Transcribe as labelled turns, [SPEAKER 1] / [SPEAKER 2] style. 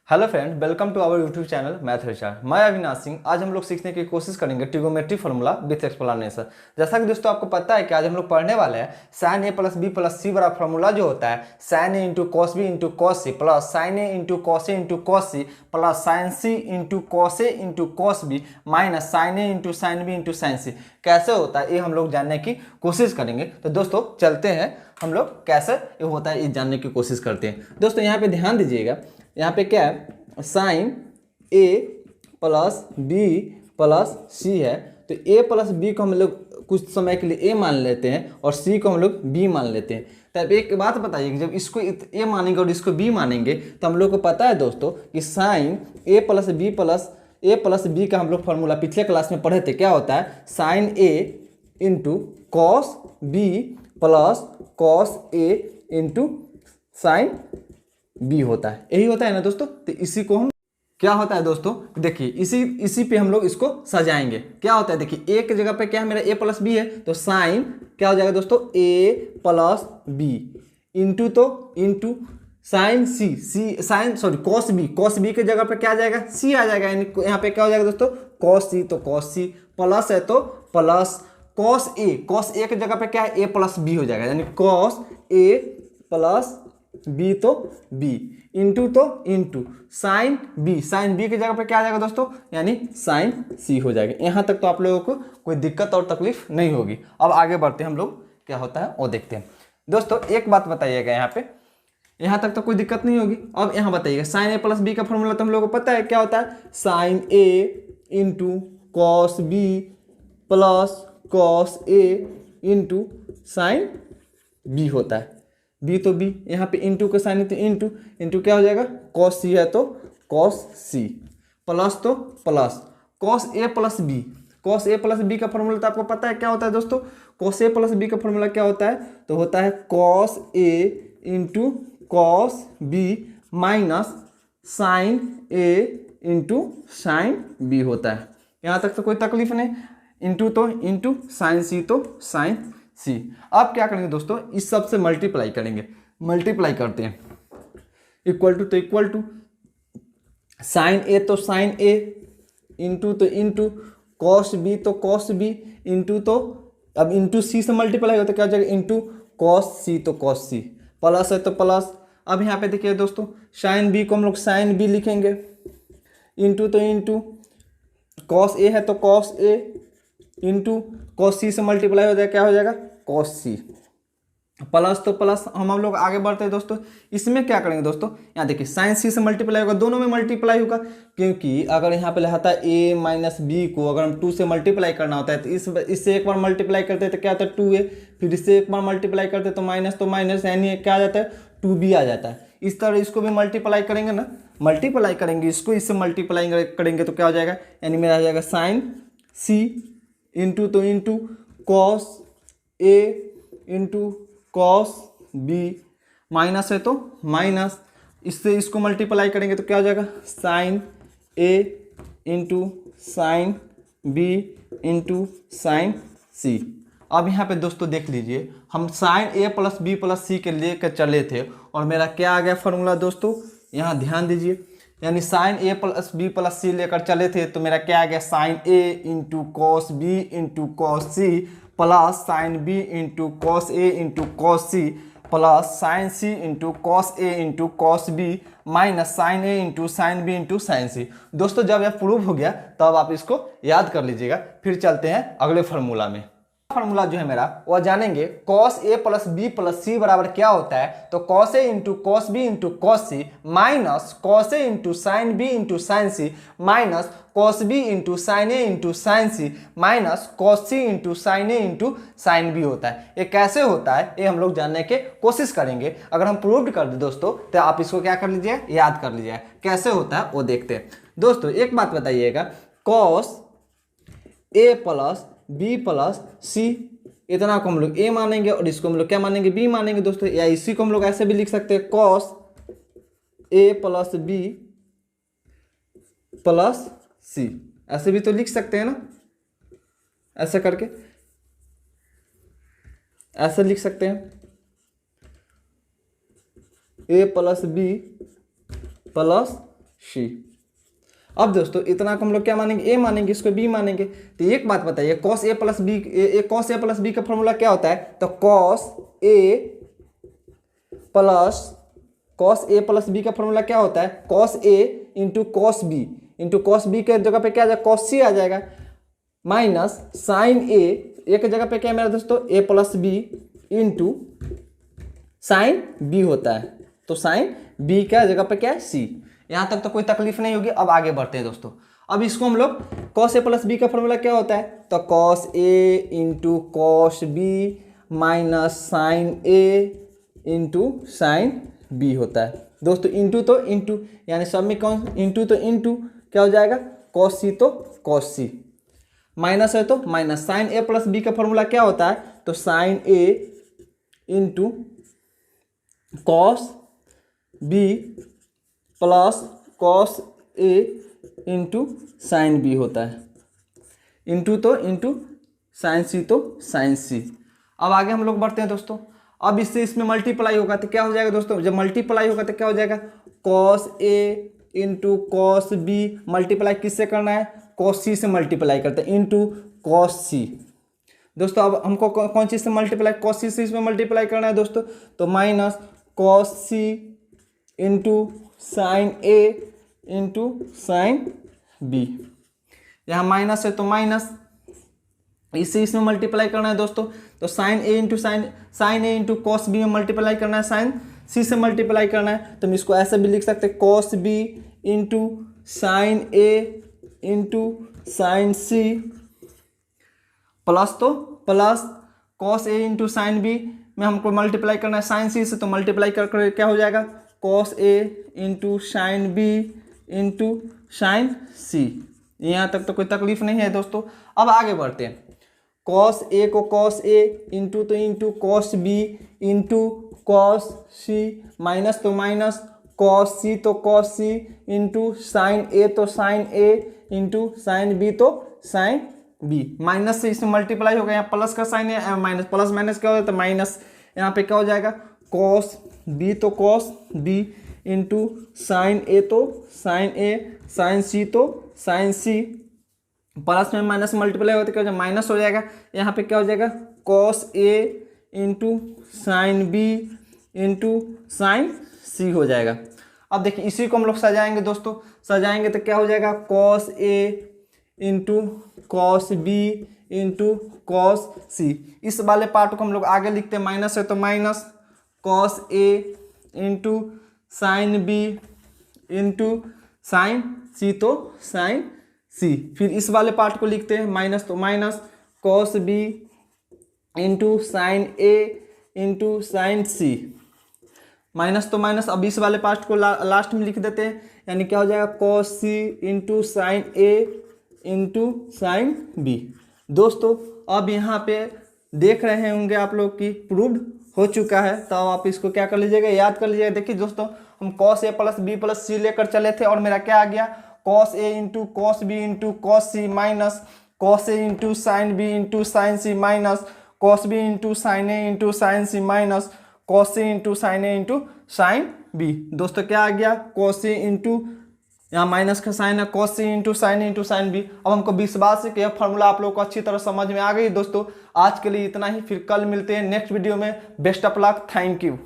[SPEAKER 1] Hello friend, welcome to our YouTube channel math recharge. मैं अविनाश सिंह। आज हम लोग सीखने की कोशिश करेंगे ट्रिगोनोमेट्री फार्मूला विथ एक्सप्लेनेशन। जैसा कि दोस्तों आपको पता है कि आज हम लोग पढ़ने वाले हैं sine A plus B plus C बड़ा फार्मूला जो होता है sine A into cos B into cos C plus sine A into cos A into cos C plus sine C into cos A into cos B minus sine A into sine B into sine C कैसे होता है ये हम लोग जानने की कोशिश करेंगे। तो दोस्तों चलते हैं, हम लोग कैसे ये होता है ये जानने की कोशिश करते हैं। दोस्तों यहाँ पे ध्यान दीजिएगा, यहाँ पे क्या है, sine A plus B plus सी है। तो ए प्लस बी को हम लोग कुछ समय के लिए ए मान लेते हैं और सी को हम लोग बी मान लेते हैं। तब एक बात बताइए कि जब इसको ए मानेंगे और इसको बी मानेंगे तो हम लोग को पता है दोस्तों कि साइन ए प्लस बी का हम लोग फॉर्मूला पिछले क्लास में पढ़े थे। क्या होता है, sine A into cos B plus cos A into sine B होता है। यही होता है ना दोस्तों। तो इसी को हम क्या होता है दोस्तों, देखिए इसी पे हम लोग इसको सजाएंगे। क्या होता है, देखिए ए की जगह पे क्या है, मेरा ए प्लस बी है तो साइन क्या हो जाएगा दोस्तों, A plus B into sine cos B की जगह पे क्या आ जाएगा, सी आ जाएगा। यानी यहाँ पे क्या हो जाएगा दोस्तों, कॉस सी तो कॉस सी, प्लस है तो प्लस कॉस ए की जगह पे क्या है, ए प्लस बी हो जाएगा। यानी कॉस ए प्लस बी तो बी इंटू साइन बी की जगह पे क्या आ जाएगा दोस्तों, यानी साइन सी हो जाएगा। यहां तक तो आप लोगों को कोई दिक्कत और तकलीफ नहीं होगी। अब आगे बढ़ते हैं, हम लोग क्या होता है वो देखते हैं। दोस्तों एक बात बताइएगा, यहां तक तो कोई दिक्कत नहीं होगी। अब यहां बताइएगा साइन ए प्लस बी का फॉर्मूला तो हम लोगों को पता है। क्या होता है, sine A into cos B plus cos A into sine B होता है। बी तो बी, यहाँ पे इंटू का साइन है तो इंटू क्या हो जाएगा, कॉस सी है तो कॉस सी प्लस तो plus cos A plus B का फॉर्मूला तो आपको पता है। क्या होता है दोस्तों, कॉस ए प्लस बी का फॉर्मूला क्या होता है, तो होता है cos A into cos B minus sine A into sine B होता है। यहाँ तक तो कोई तकलीफ नहीं। इंटू साइन सी तो साइन सी। अब क्या करेंगे दोस्तों, इस सब से मल्टीप्लाई करते हैं। इक्वल टू साइन ए तो sine A into cos B तो कॉस बी अब इंटू सी से मल्टीप्लाई होता है, क्या हो जाएगा, इंटू कॉस सी तो कॉस सी, प्लस है तो प्लस। अब यहाँ पे देखिए दोस्तों, साइन बी को हम लोग साइन बी लिखेंगे, इंटू कॉस ए है तो कॉस ए इंटू कॉस सी से मल्टीप्लाई हो जाएगा, क्या हो जाएगा, कॉस सी प्लस तो प्लस। हम लोग आगे बढ़ते हैं दोस्तों। इसमें क्या करेंगे दोस्तों, यहाँ देखिए साइन सी से मल्टीप्लाई होगा, दोनों में मल्टीप्लाई होगा। क्योंकि अगर यहाँ पे रहता है ए माइनस बी को अगर हम 2 से मल्टीप्लाई करना होता है तो इससे एक बार मल्टीप्लाई करते हैं तो क्या होता है 2a, फिर इससे एक बार मल्टीप्लाई करते हैं तो माइनस यानी क्या आ जाता है 2b आ जाता है। इस तरह इसको भी मल्टीप्लाई करेंगे ना, इसको इससे मल्टीप्लाई करेंगे तो क्या हो जाएगा, यानी मेरा आ जाएगा sign C into cos A into cos B minus है तो माइनस, इससे इसको मल्टीप्लाई करेंगे तो क्या हो जाएगा, sine A into sine B into sine C. अब यहाँ पे दोस्तों देख लीजिए, हम sine A plus B plus C के लेकर चले थे और मेरा क्या आ गया फॉर्मूला दोस्तों, यहाँ ध्यान दीजिए। यानी sine A plus B plus C लेकर चले थे तो मेरा क्या आ गया, sine A into cos B into cos C plus sine B into cos A into cos C plus sine C into cos A into cos B minus sine A into sine B into sine C. दोस्तों जब यह prove हो गया तब आप इसको याद कर लीजिएगा। फिर चलते हैं अगले फार्मूला में। फार्मूला जो है मेरा वह जानेंगे, cos A plus B plus C बराबर क्या होता है, तो cos A into cos B into cos C minus cos A into sine B into sine C minus cos B into sine A into sine C minus cos C into sine A into sine B होता है। ये कैसे होता है ये हम लोग जानने की कोशिश करेंगे। अगर हम प्रूव कर दें दोस्तों तो आप इसको क्या कर लीजिए, याद कर लीजिए। कैसे होता है वो देखते हैं। दोस्तों एक बात बताइएगा, cos A plus B plus सी, इतना को हम लोग ए मानेंगे और इसको हम लोग क्या मानेंगे, बी मानेंगे दोस्तों। या इसी को हम लोग ऐसे भी लिख सकते हैं, cos A plus B plus सी, ऐसे भी तो लिख सकते हैं ना, ऐसे करके ऐसे लिख सकते हैं, ए प्लस बी प्लस सी। अब दोस्तों इतना को हम लोग क्या मानेंगे, ए मानेंगे, इसको बी मानेंगे। तो एक बात बताइए, cos A plus B, cos A plus B का फॉर्मूला क्या होता है? तो कॉस ए प्लस बी का फॉर्मूला क्या होता है? Cos A into cos B, into cos B के जगह पे क्या आ जाएगा? कॉस सी आ जाएगा, माइनस साइन ए के जगह पे क्या है मेरा दोस्तों? A plus B into sine B होता है। तो साइन बी का जगह पे क्या है? सी। यहां तक तो कोई तकलीफ नहीं होगी। अब आगे बढ़ते हैं दोस्तों। अब इसको हम लोग कॉस ए प्लस बी का फॉर्मूला क्या होता है? तो cos A into cos B minus sine A into sine B होता है दोस्तों। इंटू तो इंटू, यानी सब में कौन इंटू तो इंटू क्या हो जाएगा? कॉस सी तो कॉस सी, माइनस है तो minus. Sine A plus B का फॉर्मूला क्या होता है? तो sine A into cos B plus cos A into sine B होता है। इंटू तो इंटू, साइन सी तो साइन सी। अब आगे हम लोग बढ़ते हैं दोस्तों। अब इससे इसमें मल्टीप्लाई होगा तो क्या हो जाएगा दोस्तों? जब मल्टीप्लाई होगा तो क्या हो जाएगा? Cos A into cos B, multiply किससे करना है? कॉस सी से मल्टीप्लाई करते हैं, इंटू कॉस सी। दोस्तों अब हमको कौन चीज़ से मल्टीप्लाई? कॉस सी से इसमें मल्टीप्लाई करना है दोस्तों। तो minus cos C into sine A into sine B. यहाँ माइनस है तो माइनस, इससे इसमें मल्टीप्लाई करना है दोस्तों। तो sine A into sine A into cos B में मल्टीप्लाई करना है, साइन सी से मल्टीप्लाई करना है। तो हम इसको ऐसे भी लिख सकते हैं, cos B into sine A into sine C, plus तो plus cos A into sine B में हमको मल्टीप्लाई करना है साइन सी से। तो मल्टीप्लाई कर क्या हो जाएगा? Cos A into sine B into sine C. यहाँ तक तो कोई तकलीफ नहीं है दोस्तों। अब आगे बढ़ते हैं। कॉस ए को कॉस ए इंटू तो into cos B into cos C, minus तो माइनस कॉस सी तो cos C into sine A तो sine A into sine B तो साइन बी। माइनस से इसमें मल्टीप्लाई हो गया, यहाँ प्लस का साइन है, माइनस प्लस माइनस क्या हो जाता है? माइनस। यहाँ पे क्या हो जाएगा? कॉस बी तो cos B into sine A तो साइन ए, साइन सी तो साइन सी, प्लस में माइनस मल्टीप्लाई होता है क्या हो जाएगा? माइनस हो जाएगा। यहाँ पे क्या हो जाएगा? Cos A into sine B into sine C हो जाएगा। अब देखिए इसी को हम लोग सजाएंगे दोस्तों। सजाएंगे तो क्या हो जाएगा? Cos A into cos B into cos C. इस वाले पार्ट को हम लोग आगे लिखते हैं, माइनस है तो minus cos A into sine B into sine C तो साइन सी। फिर इस वाले पार्ट को लिखते हैं, माइनस तो minus cos B into sine A into sine C, minus तो माइनस। अब इस वाले पार्ट को लास्ट में लिख देते हैं, यानी क्या हो जाएगा? Cos C into sine A into sine B. दोस्तों अब यहाँ पे देख रहे होंगे आप लोग की प्रूव्ड हो चुका है। तो आप इसको क्या कर लीजिएगा? याद कर लीजिएगा। देखिए दोस्तों, हम cos A plus B plus C लेकर चले थे और मेरा क्या आ गया? Cos A into cos B into cos C minus cos A into sine B into sine C minus cos B into sine A into sine C minus cos C into sine A into sine B. दोस्तों क्या आ गया? Cos C into, यहाँ minus का sign है, cos C into sine B. अब हमको विश्वास है कि यह फॉर्मूला आप लोग को अच्छी तरह समझ में आ गई। दोस्तों आज के लिए इतना ही, फिर कल मिलते हैं नेक्स्ट वीडियो में। Best of luck, thank you.